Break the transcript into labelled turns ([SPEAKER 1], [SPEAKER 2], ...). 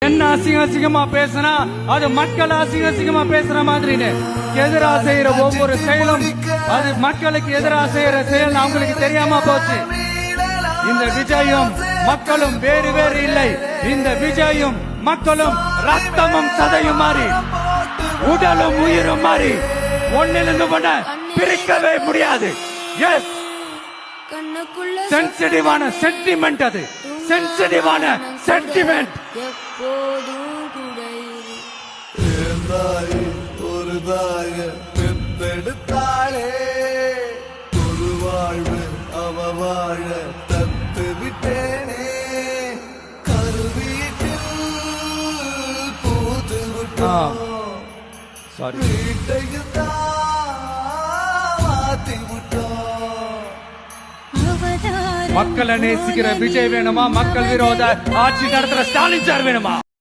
[SPEAKER 1] என்ன அசிங்கமா பேசினா அது மக்கள் அசிங்கமா பேசுற மாதிரி எதிராக செய்யற ஒவ்வொரு செயலும் அது மக்களுக்கு எதிராக செய்யற செயல் அவங்களுக்கு தெரியாம போச்சு. இந்த விஜயும் மக்களும் வேறு வேறு இல்லை. இந்த விஜயும் மக்களும் ரத்தமும் சதையும் மாறி உடலும் உயிரும் மாறி ஒன்னிலிருந்து ஒண்ண பிரிக்கவே முடியாது. எஸ், சென்சிட்டிவான சென்டிமெண்ட், அது சென்சிட்டிவான சென்டிமெண்ட்.
[SPEAKER 2] ஒரு தாக பெத்தெடுத்தாளே, ஒரு வாழ்வு அவ வாழ தத்து விட்டேனே, கருவீட்டில் பூத்து விட்டோம், வீட்டையும் மாத்தி விட்டோம்.
[SPEAKER 1] மக்களை நேசிக்கிற விஜய் வேணுமா? மக்கள் விரோத ஆட்சி நடத்துற ஸ்டாலின் சார் வேணுமா?